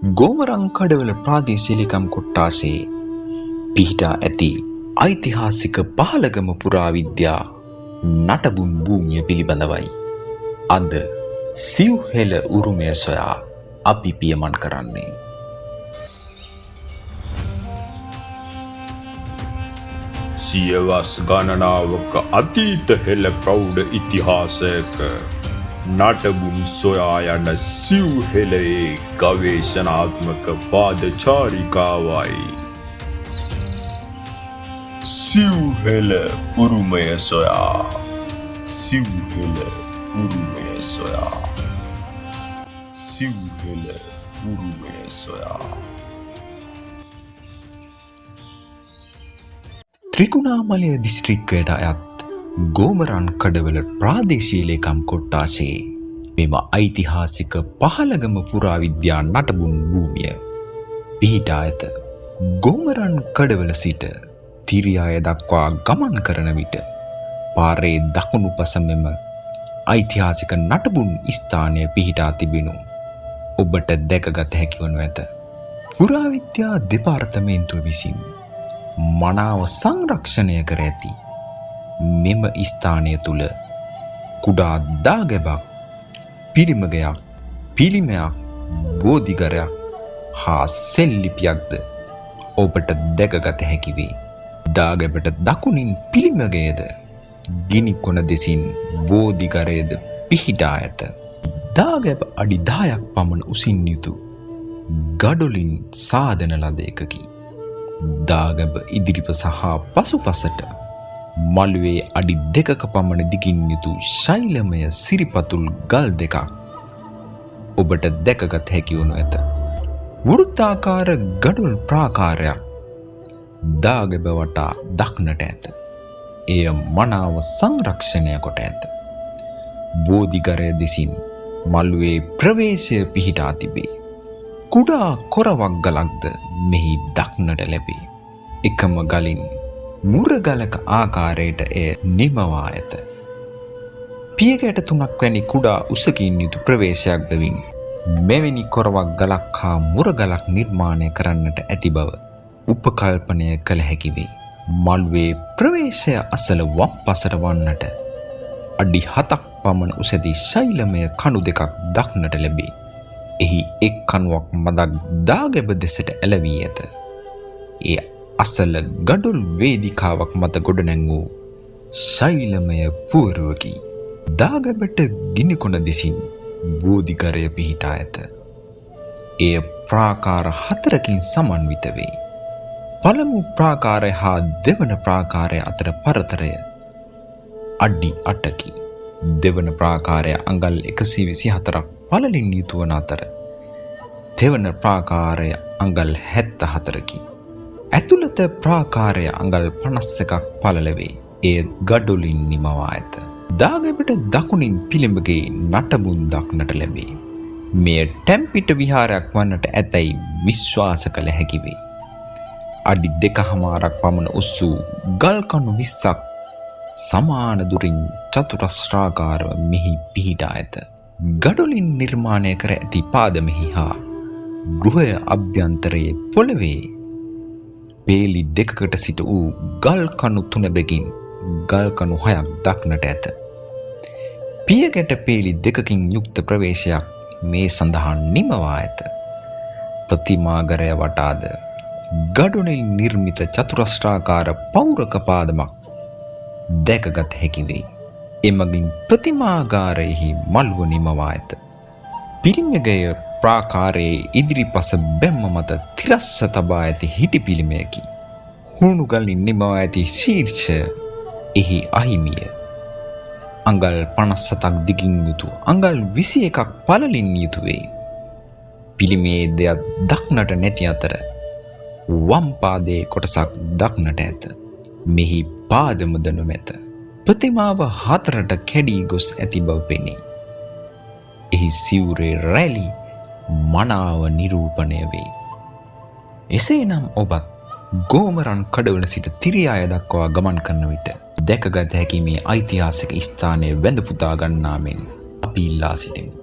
ගෝමරන් කඩවල ප්‍රාදේශීය ලේකම් කොට්ටාසේ පිහිටා ඇති ඓතිහාසික පහළගම පුරාවිද්‍යා නටබුන් භූමිය පිළිබඳවයි අද සිව්හෙළ උරුමය සොයා අපි පියමන් කරන්නේ. සියවස් ගණනාවක අතීත හෙළ ප්‍රෞಢ ඉතිහාසයක නටබුන් සොයා යන සිව්හෙළයේ ගවේෂණාත්මක පාදචාරිකාවයි. සිව්හෙළ උරුමය සොයා. සිව්හෙළ උරුමය සොයා. සිව්හෙළ උරුමය සොයා. ත්‍රිකුණාමලය දිස්ත්‍රික්කයට අයත් ගෝමරන් කඩවල ප්‍රාදේශීය ලේකම් කොට්ටාසේ මෙම ඓතිහාසික පහළගම පුරාවිද්‍යා නටබුන් භූමිය පිහිටා ඇත. ගෝමරන් කඩවල සිට තිරියාය දක්වා ගමන් කරන විට පාරේ දකුණු පස මෙම ඓතිහාසික නටබුන් ස්ථානය පිහිටා තිබෙනු ඔබට දැකගත හැකි වනු ඇත. පුරාවිද්‍යා දෙපාර්තමේන්තුව විසින් මනාව සංරක්ෂණය කර ඇති මෙම ස්ථානය තුළ කුඩා දාගැබක්, පිරිමගයක්, පිළිමයක්, බෝධිඝරයක් හා සෙල්ලිපියක්ද ඔබට දැකගත හැකි වේ. දාගැබට දකුණින් පිළිමගයද ගිනි කොන දෙසින් බෝධිඝරයද පිහිටා ඇත. දාගැබ අඩි 10ක් පමණ උසින් යුතු ගඩොලින් සාදන ලද එකකි. දාගැබ ඉදිරිපස හා පසුපසට මළුවේ අඩි 2ක පමණ දිගින් යුතු ශෛලමය සිරිපතුල් ගල් දෙකක් ඔබට දැකගත හැකි වනු ඇත. වෘත්තාකාර ගඩොල් ප්‍රාකාරයක් දාගැබ වටා දක්නට ඇත. එය මනාව සංරක්ෂණය කොට ඇත. බෝධිඝරය දෙසින් මළුවේ ප්‍රවේශය පිහිටා තිබේ. කුඩා කොරවක් ගලක්ද මෙහි දක්නට ලැබේ. එකම ගලින් මුරගලක ආකාරයට එය නිමවා ඇත. පියගැට 3ක් වැනි කුඩා උසකින් යුතු ප්‍රවේශයක් බැවින් මෙවැනි කොරවක් ගලක් හා මුරගලක් නිර්මාණය කරන්නට ඇති බව උපකල්පනය කළ හැකි වේ. මළුවේ ප්‍රවේශය අසල වම් පසට වන්නට අඩි 7ක් පමණ උස ඇති ශෛලමය කණු දෙකක් දක්නට ලැබේ. එහි එක් කණුවක් මදක් දාගැබ දෙසට ඇලවී ඇත. එය අසල ගඩොල් වේදිකාවක් මත ගොඩනැංවූ ශෛලමය පුවරුවකි. දාගැබට ගිනිකොන දෙසින් බෝධිඝරය පිහිටා ඇත. එය ප්‍රාකාර 4කින් සමන්විත වේ. පළමු ප්‍රාකාරය හා දෙවන ප්‍රාකාරය අතර පරතරය අඩි 8කි. දෙවන ප්‍රාකාරය අඟල් 124ක් පළලින් යුතු වන අතර දෙවන ප්‍රාකාරය අඟල් 74කි. ඇතුළත ප්‍රාකාරය අඟල් 51ක් පළල වේ. එය ගඩොලින් නිමවා ඇත. දාගැබට දකුණින් පිළිඹගේ නටබුන් දක්නට ලැබේ. මෙය ටැම්පිට විහාරයක් වන්නට ඇතැයි විශ්වාස කළ හැකි වේ. අඩි 2.5ක් පමණ උස් වූ ගල් කණු 20ක් සමාන දුරින් චතුරස්‍රාකාරව මෙහි පිහිටා ඇත. ගඩොලින් නිර්මාණය කර ඇති පාදමෙහි හා ගෘහය අභ්‍යන්තරයේ පොළවේ පේලි 2කට සිට වූ ගල් කණු 3 බැගින් ගල් කණු 6ක් දක්නට ඇත. පියගැට පේලි 2කින් යුක්ත ප්‍රවේශයක් මේ සඳහා නිමවා ඇත. ප්‍රතිමාඝරය වටාද ගඩොලින් නිර්මිත චතුරස්‍රාකාර පෞරක පාදමක් දැකගත හැකි වේ. එමගින් ප්‍රතිමාඝාරයෙහි මළුව නිමවා ඇත. පිළිමගය ප්‍රාකාරයේ ඉදිරිපස බැම්ම මත තිරස්ස තබා ඇති හිටි පිළිමයකි. හුණු ගලින් නිමවා ඇති ශීර්ෂය එහි අහිමිය. අඟල් 57ක් දිගින් යුතු අඟල් 21ක් පළලින් යුතු වේ. පිළිමේ දෙයක් දක්නට නැති අතර වම් පාදයේ කොටසක් දක්නට ඇත. මෙහි පාදමද නොමැත. ප්‍රතිමාව 4ට කැඩී ගොස් ඇති බව පෙනේ. එහි සිවුරේ රැලි මනාව නිරූපණය වේ. එසේනම් ඔබත් ගෝමරන් කඩවල සිට තිරියාය දක්වා ගමන් කරන විට දැකගත හැකි මේ ඓතිහාසික ස්ථානය වැඳ පුදා ගන්නා මෙන් අපි ඉල්ලා සිටිමු.